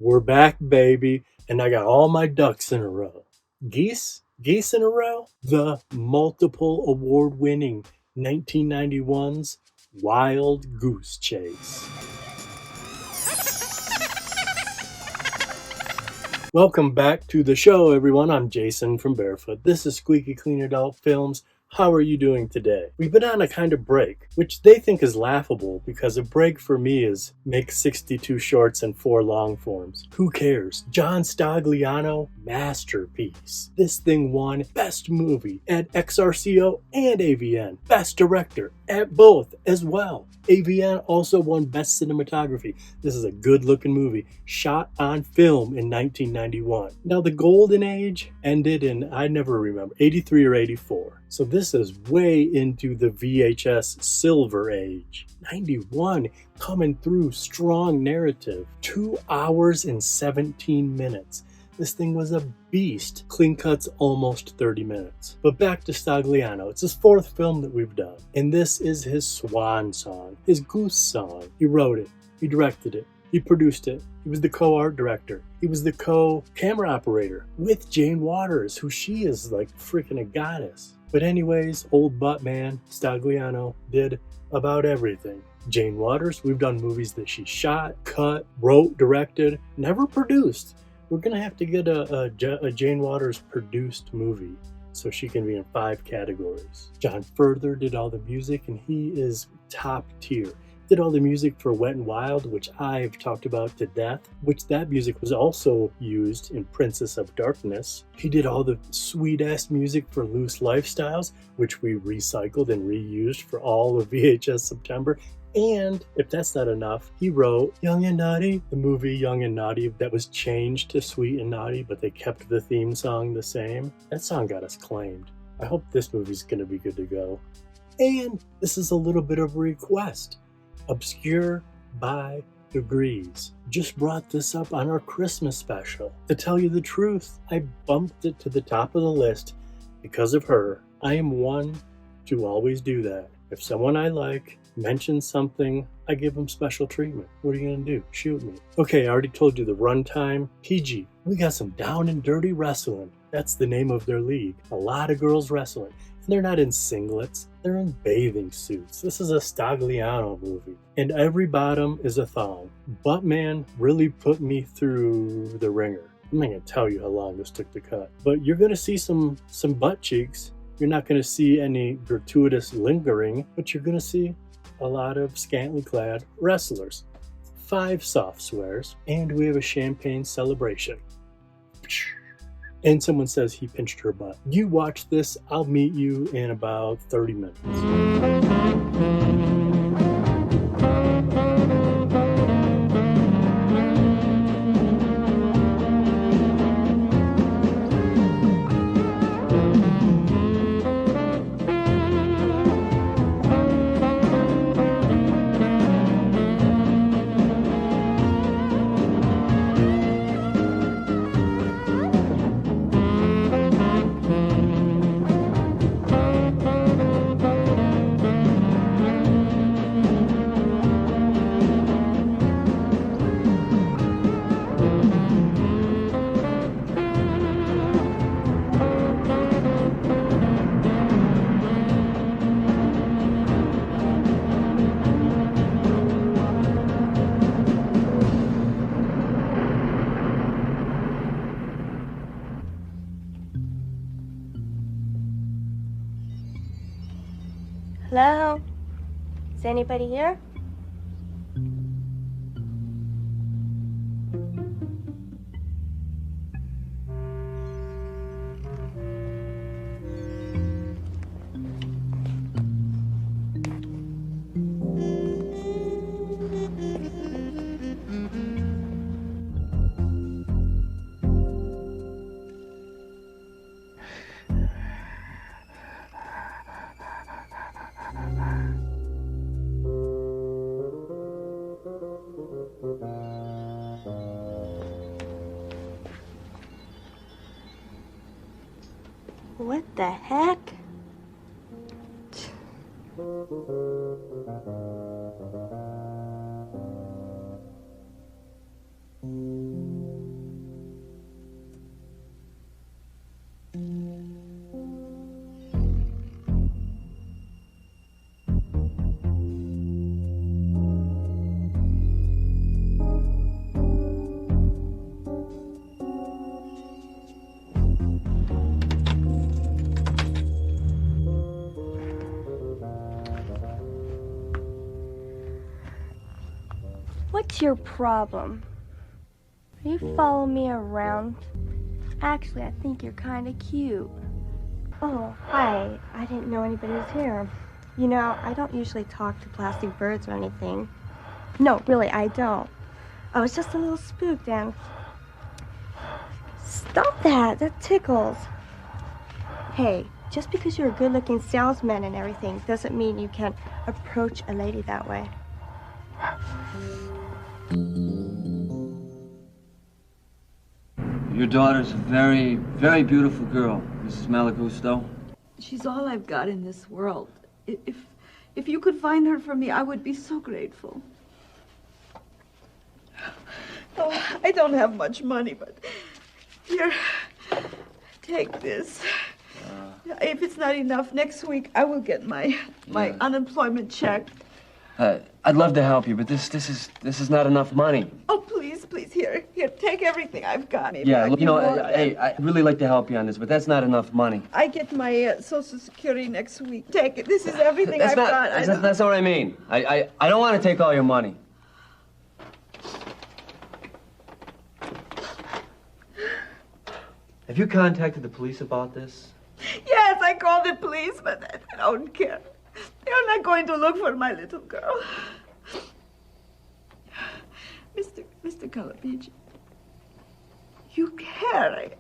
We're back, baby, and I got all my ducks in a row. Geese in a row? The multiple award-winning 1991's Wild Goose Chase. Welcome back to the show, everyone. I'm Jason from Barefoot. This is Squeaky Clean Adult Films. How are you doing today? We've been on a kind of break, which they think is laughable because a break for me is make 62 shorts and 4 long forms. Who cares? John Stagliano, masterpiece. This thing won Best Movie at XRCO and AVN. Best Director at both as well. AVN also won Best Cinematography. This is a good-looking movie, shot on film in 1991. Now, the golden age ended in, I never remember, 83 or 84. So this is way into the VHS silver age. 91, coming through, strong narrative. 2 hours and 17 minutes. This thing was a beast. Clean cuts almost 30 minutes. But back to Stagliano. It's his 4th film that we've done. And this is his swan song, his goose song. He wrote it. He directed it. He produced it. He was the co-art director. He was the co-camera operator with Jane Waters, who she is like freaking a goddess. But anyways, old butt man, Stagliano, did about everything. Jane Waters, we've done movies that she shot, cut, wrote, directed, never produced. We're going to have to get a Jane Waters produced movie so she can be in 5 categories. John Further did all the music, and he is top tier. Did all the music for Wet n Wild, which I've talked about to death, which that music was also used in Princess of Darkness. He did all the sweet-ass music for Loose Lifestyles, which we recycled and reused for all of VHS September. And if that's not enough, he wrote Young and Naughty, the movie Young and Naughty that was changed to Sweet and Naughty, but they kept the theme song the same. That song got us claimed. I hope this movie's going to be good to go. And this is a little bit of a request. Obscure by Degrees. Just brought this up on our Christmas special. To tell you the truth, I bumped it to the top of the list because of her. I am one to always do that. If someone I like mentions something, I give them special treatment. What are you going to do? Shoot me. Okay, I already told you the runtime. PG. We got some down and dirty wrestling. That's the name of their league. A lot of girls wrestling. And they're not in singlets. They're in bathing suits. This is a Stagliano movie. And every bottom is a thong. Buttman really put me through the ringer. I'm not going to tell you how long this took to cut. But you're going to see some butt cheeks. You're not going to see any gratuitous lingering, but you're going to see a lot of scantily clad wrestlers. 5 soft swears, and we have a champagne celebration. And someone says he pinched her butt. You watch this, I'll meet you in about 30 minutes. Hello? Is anybody here? What the heck? What's your problem? You follow me around? Actually, I think you're kind of cute. Oh, hi. I didn't know anybody was here. You know, I don't usually talk to plastic birds or anything. No, really, I don't. I was just a little spooked and... Stop that! That tickles. Hey, just because you're a good-looking salesman and everything doesn't mean you can approach a lady that way. Your daughter's a very, very beautiful girl, Mrs. Malagusto. She's all I've got in this world. If you could find her for me, I would be so grateful. Oh, I don't have much money, but here, take this. If it's not enough, next week I will get my unemployment check. I'd love to help you, but this is not enough money. Oh, please, here, take everything I've got. Maybe Yeah, look, you know, hey, I'd really like to help you on this, but that's not enough money. I get my Social Security next week. Take it. This is everything I've got. That's not what I mean. I don't want to take all your money. Have you contacted the police about this? Yes, I called the police, but I don't care. They're not going to look for my little girl. Mr. Calapigi, you care.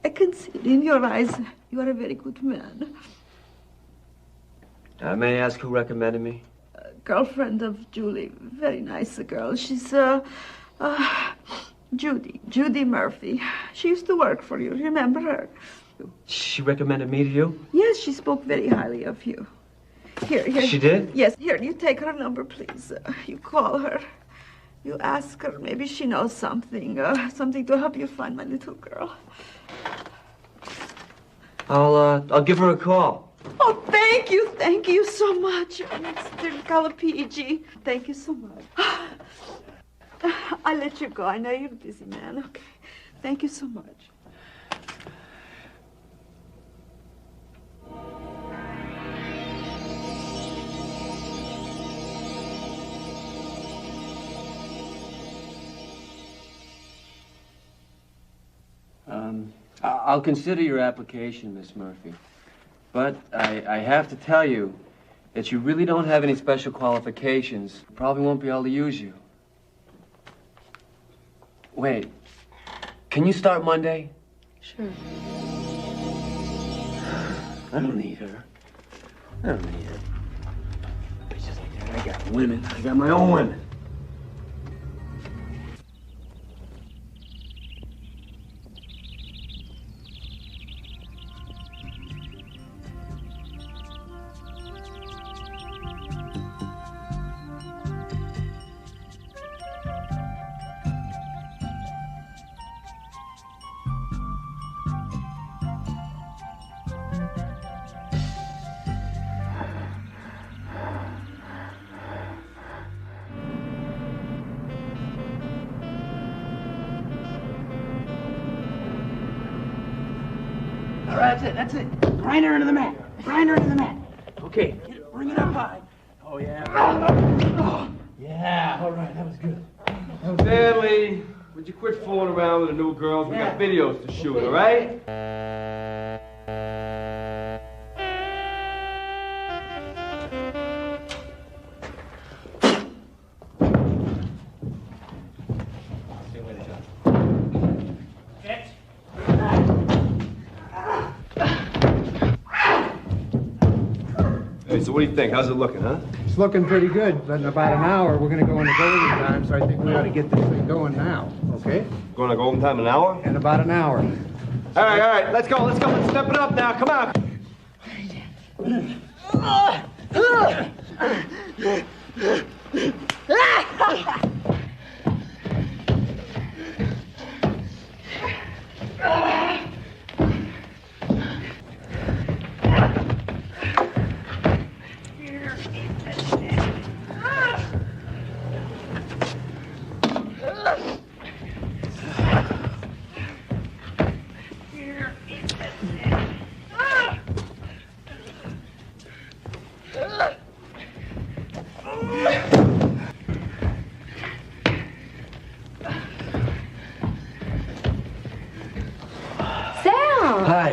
I can see it in your eyes. You are a very good man. May I ask who recommended me? Girlfriend of Julie. Very nice girl. She's, Judy Murphy. She used to work for you. Remember her? She recommended me to you? Yes, she spoke very highly of you. Here. She did? Yes, here, you take her number, please. You call her. You ask her. Maybe she knows something. Something to help you find my little girl. I'll give her a call. Oh, thank you so much, Mr. Calapigi. Thank you so much. I'll let you go. I know you're a busy man. Okay. Thank you so much. I'll consider your application, Miss Murphy. But I have to tell you that you really don't have any special qualifications. Probably won't be able to use you. Wait, can you start Monday? Sure. I don't need her. I don't need her. It's just like I got women. I got my own women. All right, that's it. Grind her into the mat. Okay, bring it up high. Oh, yeah. Yeah, all right, that was good. Stanley, would you quit fooling around with the new girls? We got videos to shoot, all right? Hey, so what do you think? How's it looking, huh? It's looking pretty good, but in about an hour, we're going to go into golden time, so I think we ought to get this thing going now, okay? Going to golden time in an hour? In about an hour. All right, let's go. Let's step it up now. Come on.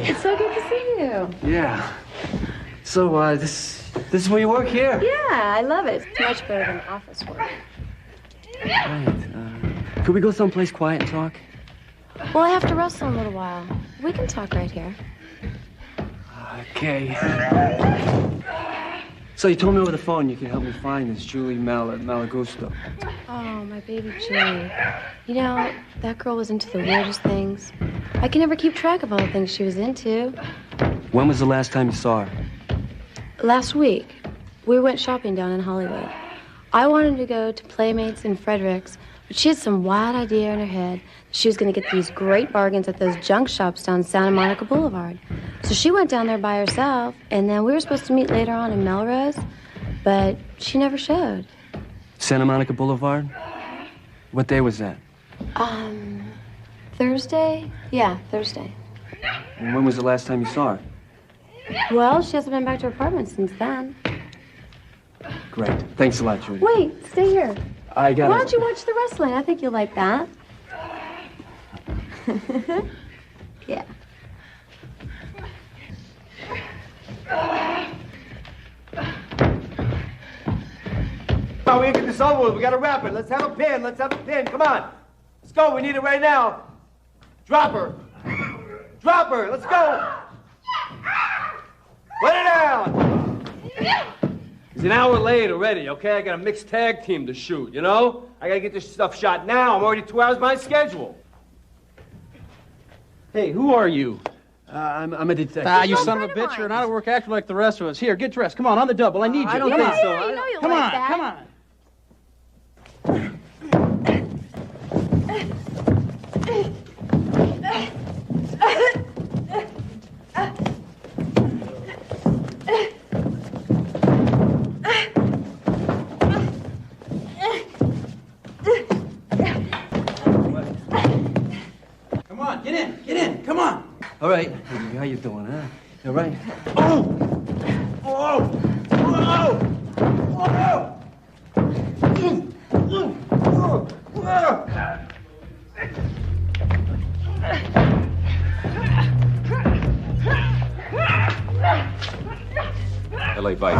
It's so good to see you. Yeah. So, this is where you work here? Yeah, I love it. It's much better than office work. Right. Could we go someplace quiet and talk? Well, I have to wrestle in a little while. We can talk right here. Okay. So you told me over the phone you could help me find this Julie Malagusto. Oh, my baby Julie. You know, that girl was into the weirdest things. I can never keep track of all the things she was into. When was the last time you saw her? Last week, we went shopping down in Hollywood. I wanted to go to Playmates in Fredericks, but she had some wild idea in her head. She was going to get these great bargains at those junk shops down Santa Monica Boulevard. So she went down there by herself, and then we were supposed to meet later on in Melrose, but she never showed. Santa Monica Boulevard? What day was that? Thursday? Yeah, Thursday. And when was the last time you saw her? Well, she hasn't been back to her apartment since then. Great. Thanks a lot, Julie. Wait, stay here. I got. Why don't you watch the wrestling? I think you'll like that. Yeah. Come on, we gotta get this over with. We gotta wrap it. Let's have a pin. Let's have a pin. Come on. Let's go. We need it right now. Drop her. Drop her. Let's go. Put it down. It's an hour late already, okay? I got a mixed tag team to shoot, you know? I gotta get this stuff shot now. I'm already 2 hours behind schedule. Hey, who are you? I'm a detective. You son of a bitch. You're an out-of-work actor like the rest of us. Here, get dressed. Come on the double. I need you. I don't think so. Yeah, you know you'll Come like on, that. come on. Come on, get in, come on. All right. How you doing, huh? All right. LA Vice.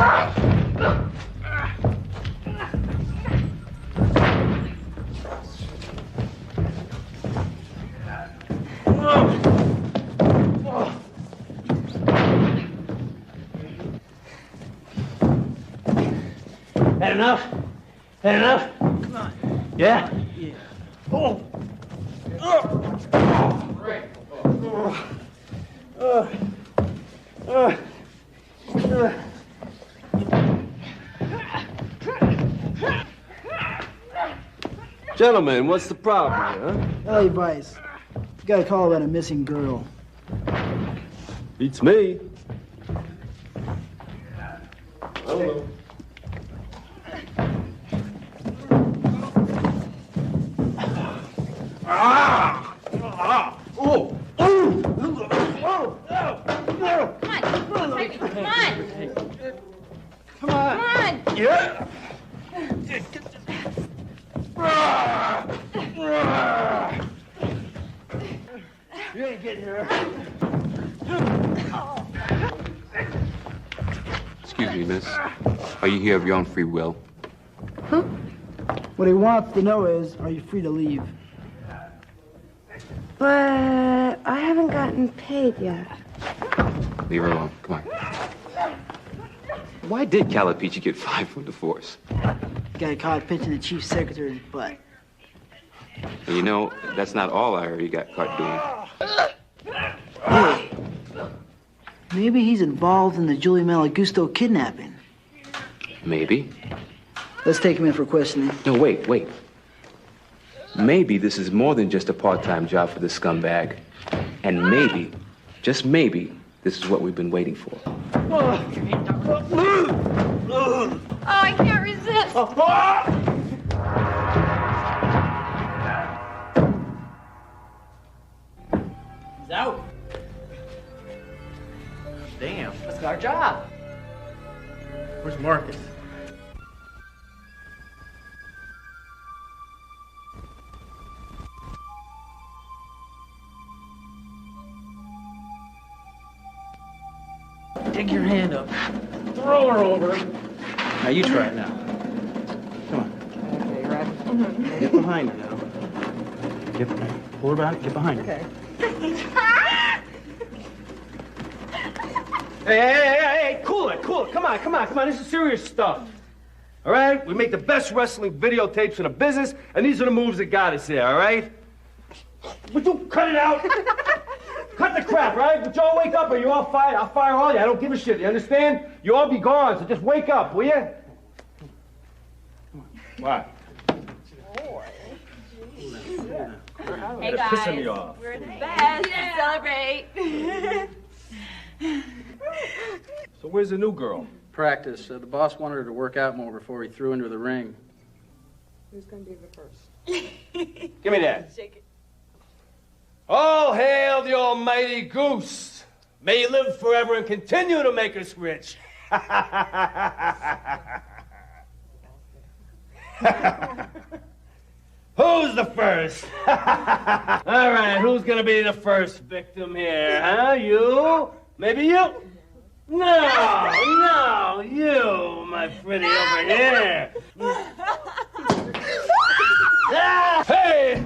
Had enough? Had enough? Come on. Yeah? Yeah. Oh! Great. Gentlemen, what's the problem here, LA Vice. You got a call about a missing girl. huh? Beats me. Hello. Come on. Yeah. You ain't getting her. Excuse me, miss. Are you here of your own free will? What he wants to know is, are you free to leave? But I haven't gotten paid yet. Leave her alone. Come on. Why did Calapici get fired from the force? Got caught pinching the chief secretary's butt. And you know, that's not all I heard he got caught doing. Hey, maybe he's involved in the Julie Malagusto kidnapping. Maybe. Let's take him in for questioning. No, wait. Maybe this is more than just a part-time job for this scumbag. And maybe, just maybe, this is what we've been waiting for. Oh, I can't resist. He's out. Damn, that's our job. Where's Marcus? Stick your hand up. Throw her over. Now you try it now. Come on. Okay, right. Get behind her now. Pull her back. Get behind her. Okay. Hey, cool it. Come on. This is serious stuff. All right? We make the best wrestling videotapes in the business, and these are the moves that got us there, all right? Would you cut it out? Cut the crap, right? Would you all wake up or you all fire? I'll fire all you. I don't give a shit, you understand? You all be gone, so just wake up, will you? What? Hey guys, Pissing me off. we're the best. Celebrate. So where's the new girl? Practice. The boss wanted her to work out more before he threw into the ring. Who's going to be the first? Give me that. Shake it. All hail the almighty Goose. May you live forever and continue to make us rich. Who's the first? All right, who's gonna be the first victim here, huh? You? Maybe you? No, you, my pretty over here. Ah, hey!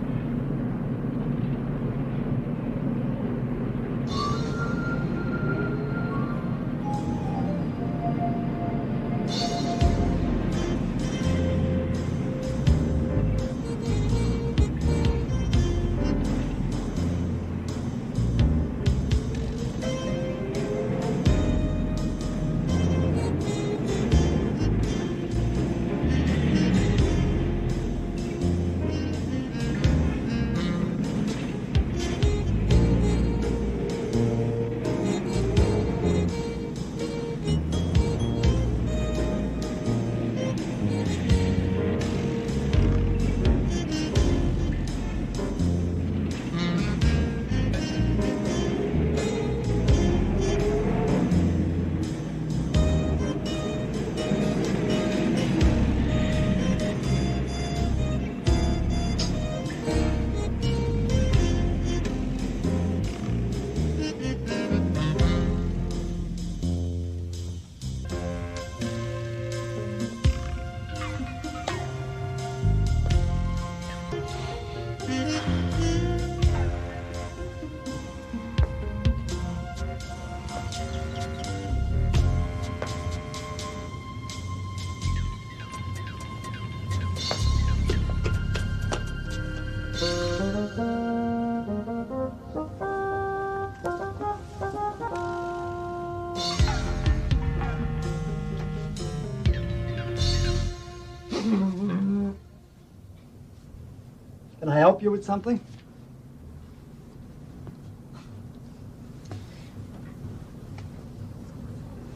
Can I help you with something?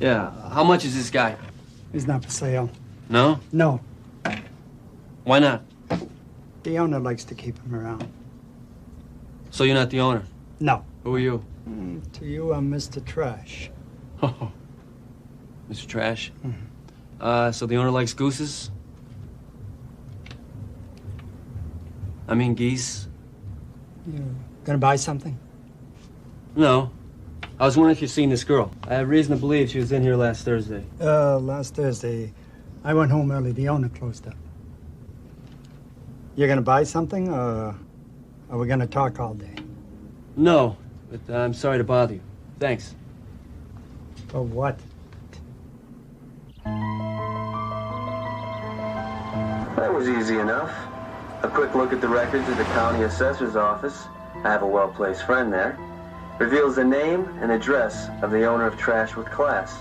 Yeah, how much is this guy? He's not for sale. No? No. Why not? The owner likes to keep him around. So you're not the owner? No. Who are you? To you, I'm Mr. Trash. Oh, Mr. Trash? So the owner likes gooses? I mean geese? You gonna buy something? No. I was wondering if you've seen this girl. I have reason to believe she was in here last Thursday. Last Thursday, I went home early. The owner closed up. You're gonna buy something, or are we gonna talk all day? No, but I'm sorry to bother you. Thanks. For what? That was easy enough. A quick look at the records of the county assessor's office. I have a well-placed friend there. Reveals the name and address of the owner of Trash with Class.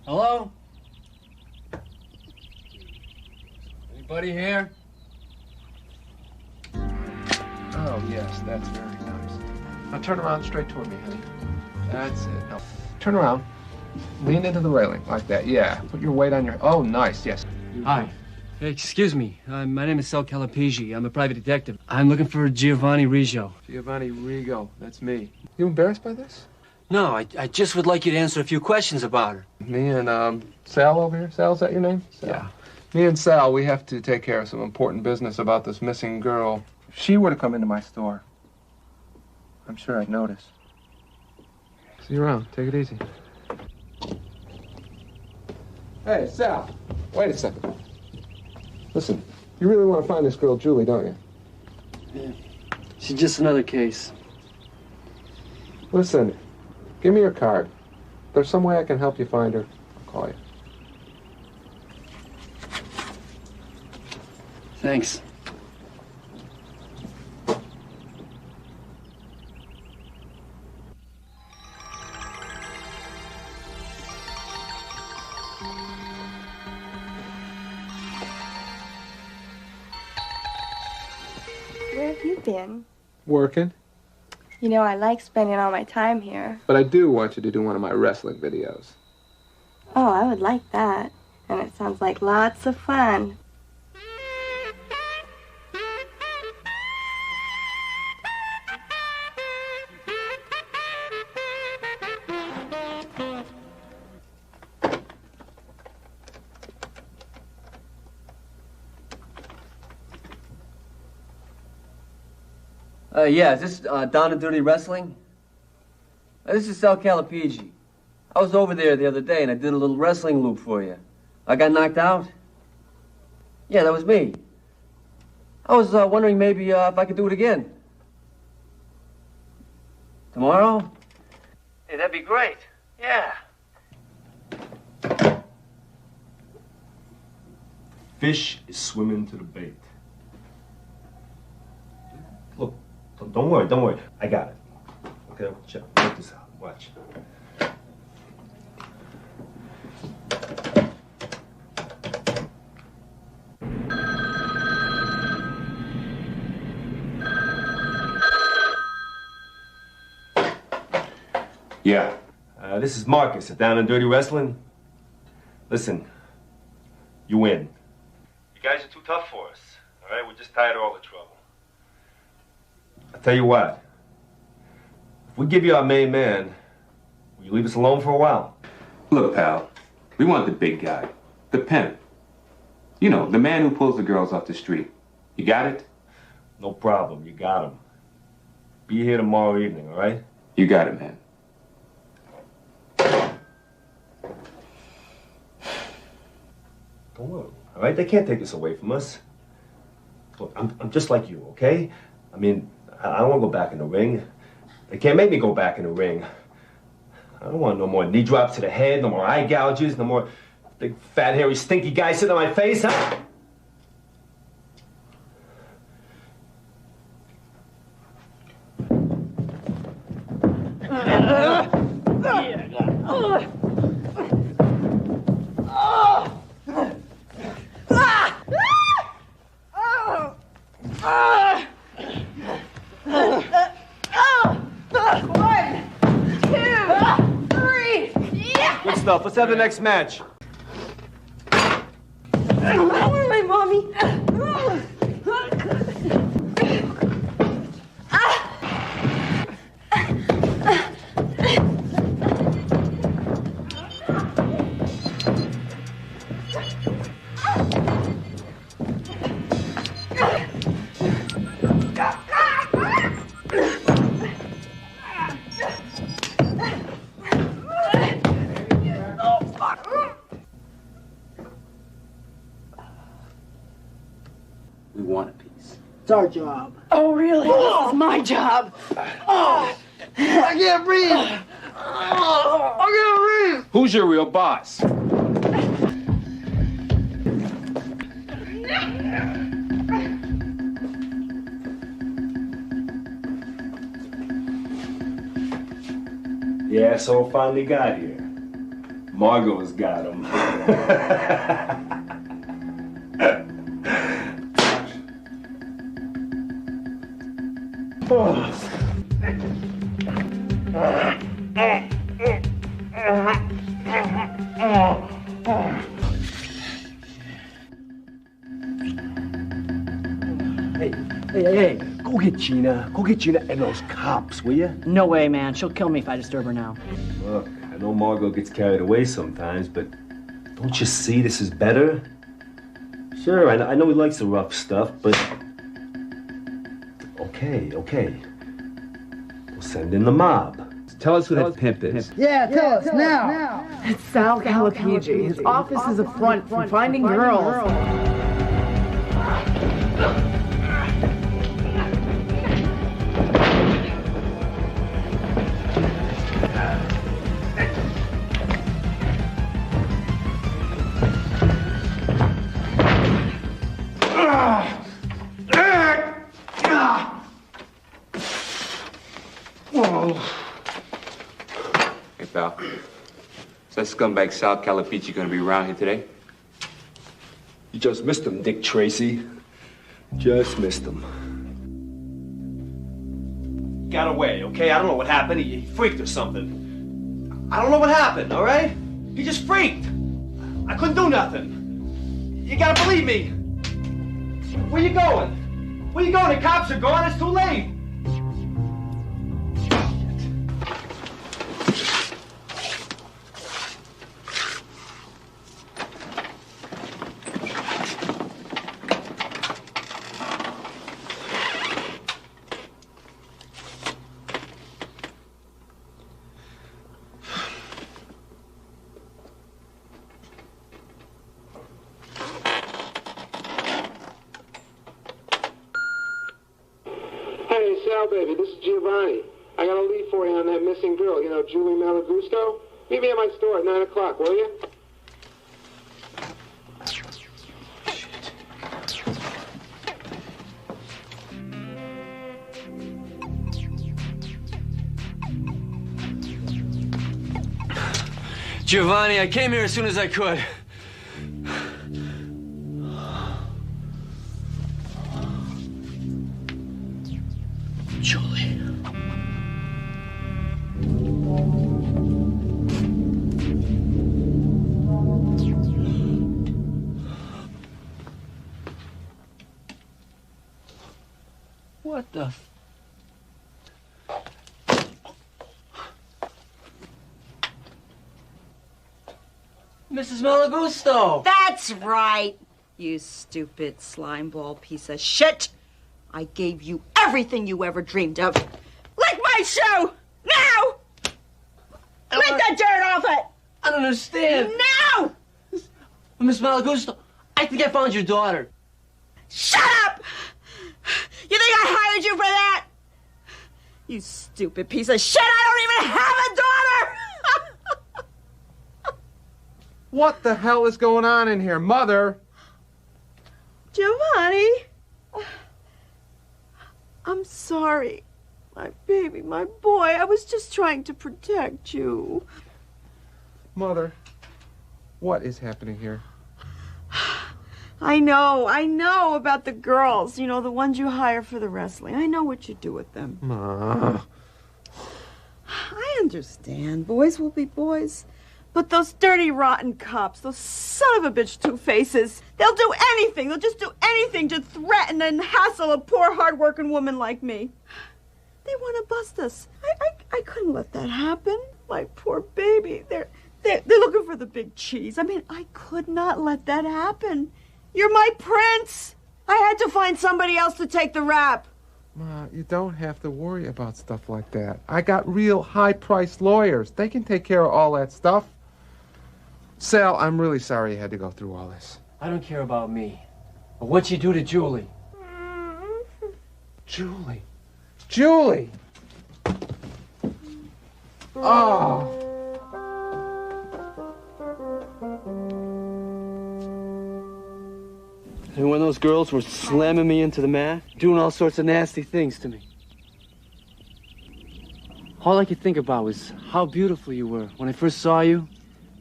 Hello? Anybody here? Oh, Oh, yes, that's very nice. Now turn around straight toward me, honey. That's it. Now, turn around. Lean into the railing like that. Yeah. Put your weight on your... Oh, nice. Yes. Hi. Hey, excuse me. My name is Sal Calapigi. I'm a private detective. I'm looking for Giovanni Rigo. Giovanni Rigo. That's me. You embarrassed by this? No, I just would like you to answer a few questions about her. Me and Sal over here. Sal, is that your name? Sal. Yeah. Me and Sal, we have to take care of some important business about this missing girl. If she were to come into my store, I'm sure I'd notice. See you around. Take it easy. Hey, Sal. Wait a second. Listen, you really want to find this girl, Julie, don't you? Yeah. She's just another case. Listen, give me your card. If there's some way I can help you find her, I'll call you. Thanks. Where have you been? Working. You know, I like spending all my time here. But I do want you to do one of my wrestling videos. Oh, I would like that. And it sounds like lots of fun. Yeah, is this Down and Dirty Wrestling? This is Sal Calapigi. I was over there the other day and I did a little wrestling loop for you. I got knocked out? Yeah, that was me. I was wondering maybe if I could do it again. Tomorrow? Yeah, that'd be great. Yeah. Fish is swimming to the bait. Look, don't worry. I got it. Okay, check this out. Watch. Yeah. This is Marcus at Down and Dirty Wrestling. Listen, you win. You guys are too tough for us, all right? We're just tired of all the trouble. I'll tell you what. If we give you our main man, will you leave us alone for a while? Look, pal, we want the big guy, the pimp. You know, the man who pulls the girls off the street. You got it? No problem. You got him. Be here tomorrow evening, all right? You got it, man. Don't worry, all right? They can't take this away from us. Look, I'm just like you, okay? I mean, I don't want to go back in the ring. They can't make me go back in the ring. I don't want no more knee drops to the head, no more eye gouges, no more big, fat, hairy, stinky guy sitting on my face, huh? Good stuff. Let's have the next match. Where's my mommy? We want a piece. It's our job. Oh, really? Oh. This is my job. Oh, I can't breathe. Oh, I can't breathe. Who's your real boss? The asshole finally got here. Margot's got him. Hey, go get Jeanna. Go get Jeanna and those cops, will you? No way, man. She'll kill me if I disturb her now. Look, I know Margot gets carried away sometimes, but don't you see this is better? Sure, I know he likes the rough stuff, but... Okay. We'll send in the mob. Tell us who that pimp is. Yeah, tell us now. It's Sal Calipigi. His office is a front for finding girls. Hey, pal. Is that scumbag Sal Calipigi gonna be around here today? You just missed him, Dick Tracy. Just missed him. Got away, okay? I don't know what happened. He freaked or something. I don't know what happened, all right? He just freaked. I couldn't do nothing. You gotta believe me. Where you going? Where you going? The cops are gone. It's too late. Hey, Sal, baby, this is Giovanni. I got a lead for you on that missing girl, you know, Julie Malagusto. Meet me at my store at 9 o'clock, will you? Giovanni, I came here as soon as I could. Julie. What the f... Mrs. Malagusto! That's right, you stupid slimeball piece of shit. I gave you everything you ever dreamed of. Lick my shoe! Now! Lick the dirt off it! I don't understand. Now! Miss Malagusto, I think I found your daughter. Shut up! You think I hired you for that? You stupid piece of shit, I don't even have a daughter! What the hell is going on in here, Mother? Giovanni, I'm sorry. My baby, my boy, I was just trying to protect you. Mother, what is happening here? I know about the girls. You know, the ones you hire for the wrestling. I know what you do with them. Ma. I understand. Boys will be boys. But those dirty, rotten cops, those son of a bitch two-faces, they'll do anything. They'll just do anything to threaten and hassle a poor, hard-working woman like me. They want to bust us. I couldn't let that happen. My poor baby. They're looking for the big cheese. I mean, I could not let that happen. You're my prince. I had to find somebody else to take the rap. Ma, you don't have to worry about stuff like that. I got real high-priced lawyers. They can take care of all that stuff. Sal, I'm really sorry you had to go through all this. I don't care about me. But what you do to Julie? Julie. Julie! Oh! And when those girls were slamming me into the mat, doing all sorts of nasty things to me, all I could think about was how beautiful you were when I first saw you,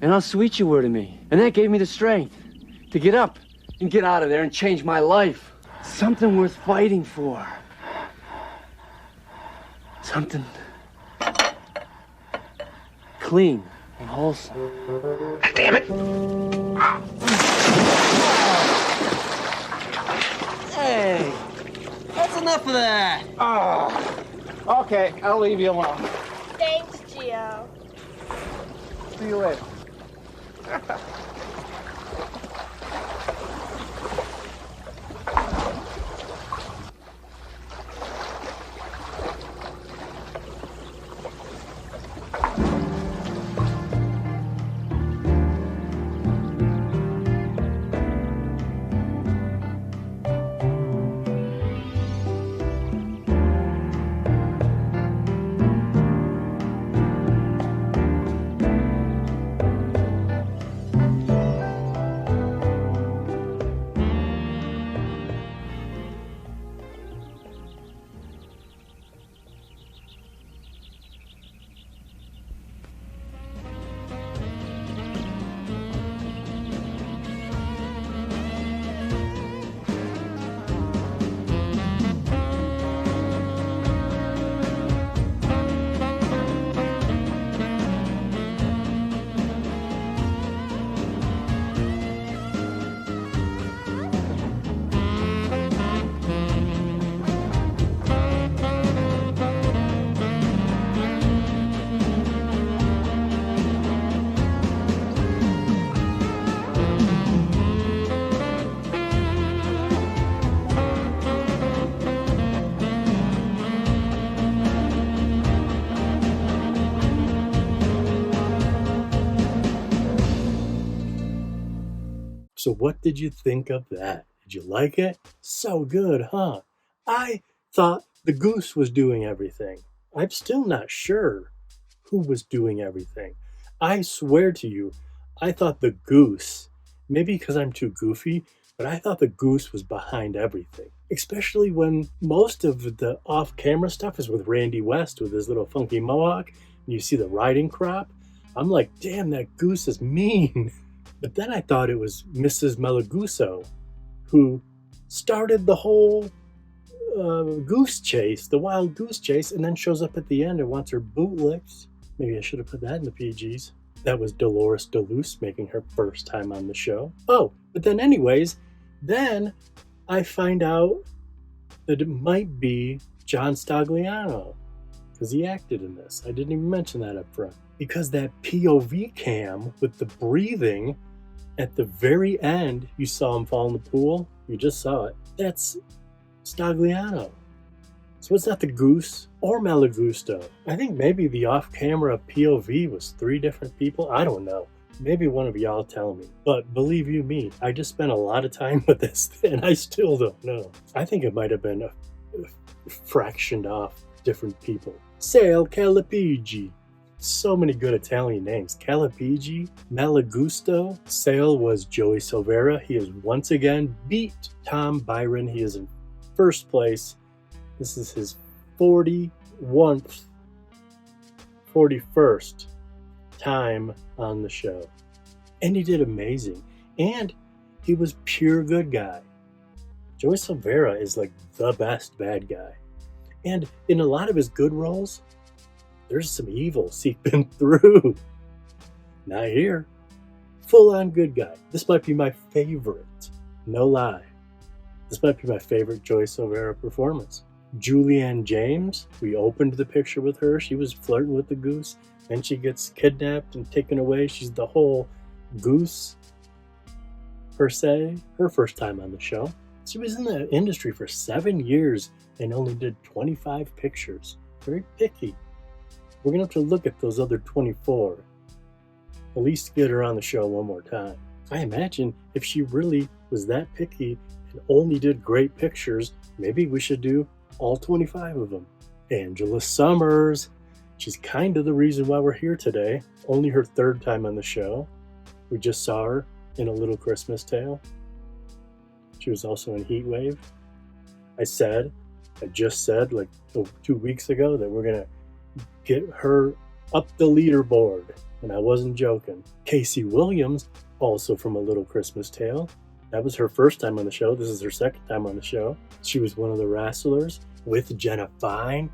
and how sweet you were to me. And that gave me the strength to get up and get out of there and change my life. Something worth fighting for. Something clean and wholesome. Damn it! Hey, that's enough of that. Oh, okay, I'll leave you alone. Thanks, Gio. See you later. So what did you think of that? Did you like it? So good, huh? I thought the goose was doing everything. I'm still not sure who was doing everything. I swear to you, I thought the goose, maybe because I'm too goofy, but I thought the goose was behind everything. Especially when most of the off-camera stuff is with Randy West with his little funky mohawk, and you see the riding crop. I'm like, damn, that goose is mean. But then I thought it was Mrs. Malaguso who started the whole goose chase, the wild goose chase, and then shows up at the end and wants her boot licked. Maybe I should have put that in the PGs. That was Dolores DeLuce making her first time on the show. Oh, but then anyways, then I find out that it might be John Stagliano because he acted in this. I didn't even mention that up front. Because that POV cam with the breathing at the very end, you saw him fall in the pool. You just saw it. That's Stagliano. So it's not the goose or Malagusto. I think maybe the off-camera POV was 3 different people. I don't know. Maybe one of y'all tell me. But believe you me, I just spent a lot of time with this and I still don't know. I think it might have been a fractioned off different people. Sale Calipigi. So many good Italian names. Calipigi, Malagusto. Sale was Joey Silvera. He has once again beat Tom Byron. He is in first place. This is his 41st time on the show. And he did amazing. And he was pure good guy. Joey Silvera is like the best bad guy. And in a lot of his good roles, there's some evil seeping through. Not here. Full-on good guy. This might be my favorite. No lie. This might be my favorite Joey Silvera performance. Julianne James, we opened the picture with her. She was flirting with the goose. Then she gets kidnapped and taken away. She's the whole goose, per se. Her first time on the show. She was in the industry for 7 years and only did 25 pictures. Very picky. We're going to have to look at those other 24. At least get her on the show one more time. I imagine if she really was that picky and only did great pictures, maybe we should do all 25 of them. Angela Summers. She's kind of the reason why we're here today. Only her 3rd time on the show. We just saw her in A Little Christmas Tale. She was also in Heat Wave. I just said like 2 weeks ago that we're going to get her up the leaderboard. And I wasn't joking. Casey Williams, also from A Little Christmas Tale. That was her first time on the show. This is her 2nd time on the show. She was one of the wrestlers with Jeanna Fine.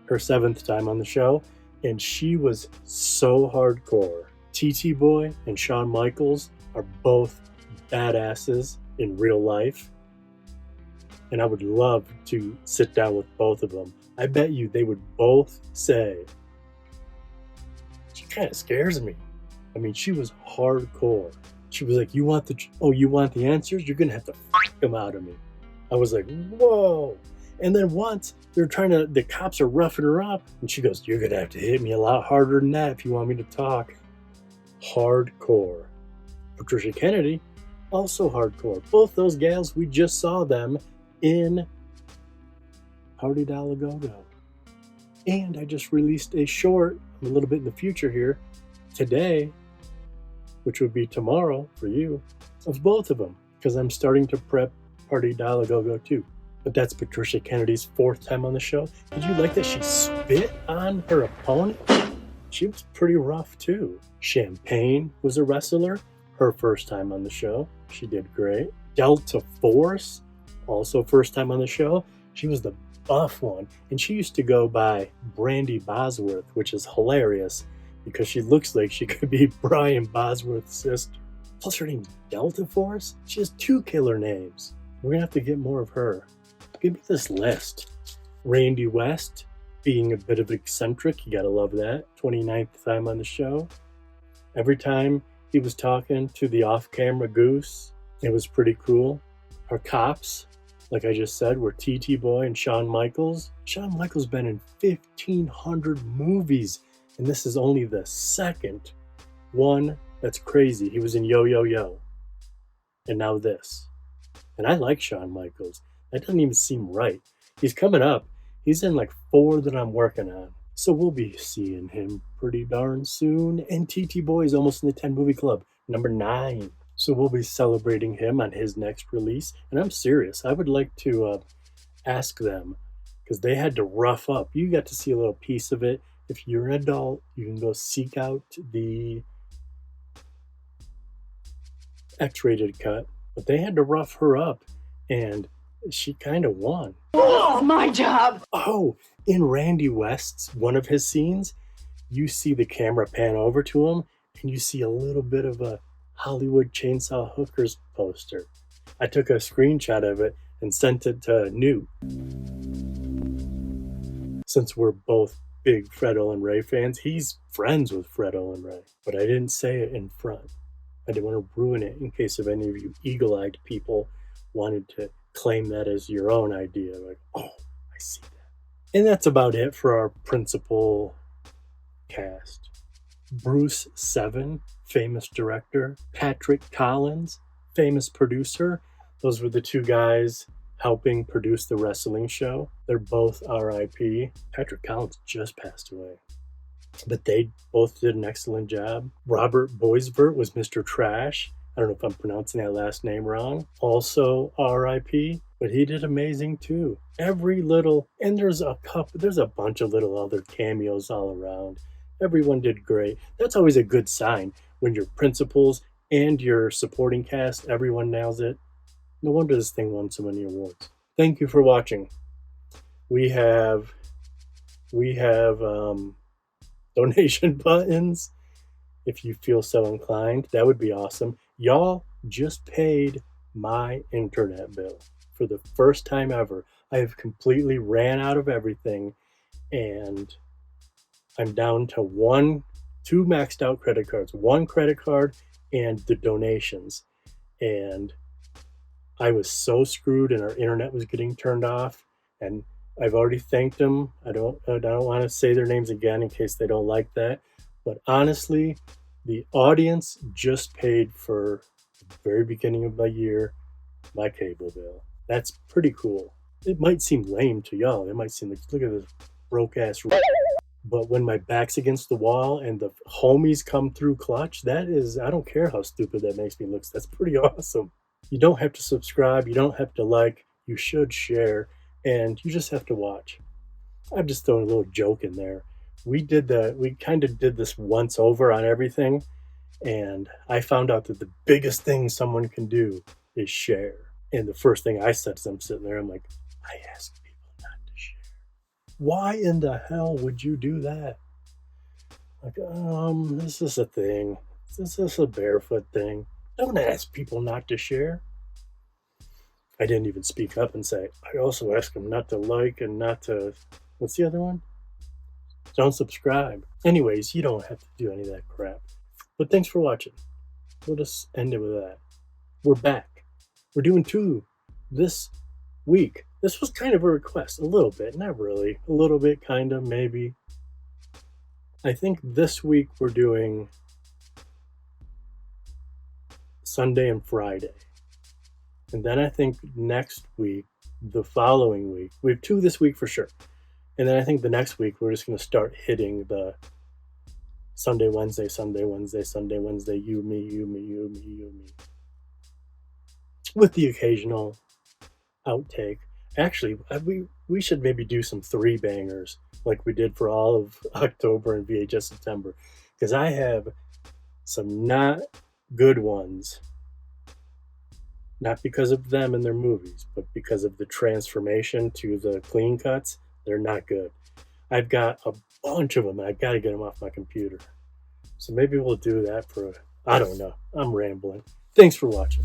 her 7th time on the show, and she was so hardcore. TT Boy and Shawn Michaels are both badasses in real life, and I would love to sit down with both of them. I bet you they would both say, she kind of scares me. I mean, she was hardcore. She was like, you want the answers? You're gonna have to f them out of me. I was like, whoa. And then once the cops are roughing her up, and she goes, you're gonna have to hit me a lot harder than that if you want me to talk. Hardcore. Patricia Kennedy, also hardcore. Both those gals, we just saw them in Party Doll Go-Go. And I just released a short, a little bit in the future here, today, which would be tomorrow for you, of both of them, because I'm starting to prep Party Doll Go-Go too. But that's Patricia Kennedy's 4th time on the show. Did you like that she spit on her opponent? She was pretty rough too. Champagne was a wrestler, her 1st time on the show. She did great. Delta Force, also 1st time on the show. She was the buff one, and she used to go by Brandy Bosworth, which is hilarious because she looks like she could be Brian Bosworth's sister. Plus her name's Delta Force. She has 2 killer names. We're gonna have to get more of her. Give me this list. Randy West, being a bit of an eccentric, you gotta love that. 29th time on the show. Every time he was talking to the off-camera Goose, it was pretty cool. Our cops, like I just said, were TT Boy and Shawn Michaels. Shawn Michaels been in 1,500 movies, and this is only the 2nd one. That's crazy. He was in Yo Yo Yo, and now this. And I like Shawn Michaels. That doesn't even seem right. He's coming up. He's in like 4 that I'm working on. So we'll be seeing him pretty darn soon. And TT Boy is almost in the 10 movie club, number 9. So we'll be celebrating him on his next release. And I'm serious. I would like to ask them, because they had to rough up. You got to see a little piece of it. If you're an adult, you can go seek out the X-rated cut. But they had to rough her up, and she kind of won. Oh, my job! Oh, in Randy West's, one of his scenes, you see the camera pan over to him, and you see a little bit of a Hollywood Chainsaw Hookers poster. I took a screenshot of it and sent it to Newt. Since we're both big Fred Olen Ray fans, he's friends with Fred Olen Ray. But I didn't say it in front. I didn't want to ruin it in case of any of you eagle-eyed people wanted to claim that as your own idea. Like, oh, I see that. And that's about it for our principal cast. Bruce Seven, famous director. Patrick Collins, famous producer. Those were the 2 guys helping produce the wrestling show. They're both RIP. Patrick Collins just passed away, but they both did an excellent job. Robert Boisvert was Mr. Trash. I don't know if I'm pronouncing that last name wrong. Also RIP, but he did amazing too. Every little, and there's a bunch of little other cameos all around. Everyone did great. That's always a good sign when your principals and your supporting cast, everyone nails it. No wonder this thing won so many awards. Thank you for watching. We have donation buttons if you feel so inclined. That would be awesome. Y'all just paid my internet bill for the first time ever. I have completely ran out of everything, and I'm down to 2 maxed out credit cards, 1 credit card and the donations. And I was so screwed, and our internet was getting turned off, and I've already thanked them. I don't want to say their names again in case they don't like that. But honestly, the audience just paid for the very beginning of my year, my cable bill. That's pretty cool. It might seem lame to y'all. It might seem like, look at this broke ass. But when my back's against the wall and the homies come through clutch, that is, I don't care how stupid that makes me look. That's pretty awesome. You don't have to subscribe. You don't have to like. You should share. And you just have to watch. I'm just throwing a little joke in there. We kind of did this once over on everything. And I found out that the biggest thing someone can do is share. And the first thing I said as I'm sitting there, I'm like, I ask people not to share. Why in the hell would you do that? Like, this is a thing. This is a barefoot thing. Don't ask people not to share. I didn't even speak up and say, I also asked them not to like and not to, what's the other one? Don't subscribe. Anyways, you don't have to do any of that crap. But thanks for watching. We'll just end it with that. We're back. We're doing 2 this week. This was kind of a request. A little bit. Not really. A little bit, kind of, maybe. I think this week we're doing Sunday and Friday. And then I think next week, the following week, we have 2 this week for sure. And then I think the next week we're just going to start hitting the Sunday, Wednesday, Sunday, Wednesday, Sunday, Wednesday, you, me, you, me, you, me, you, me. With the occasional outtake. Actually, we should maybe do some 3 bangers like we did for all of October and VHS September. Because I have some not good ones. Not because of them and their movies, but because of the transformation to the clean cuts. They're not good. I've got a bunch of them. I've got to get them off my computer. So maybe we'll do that for, I don't know. I'm rambling. Thanks for watching.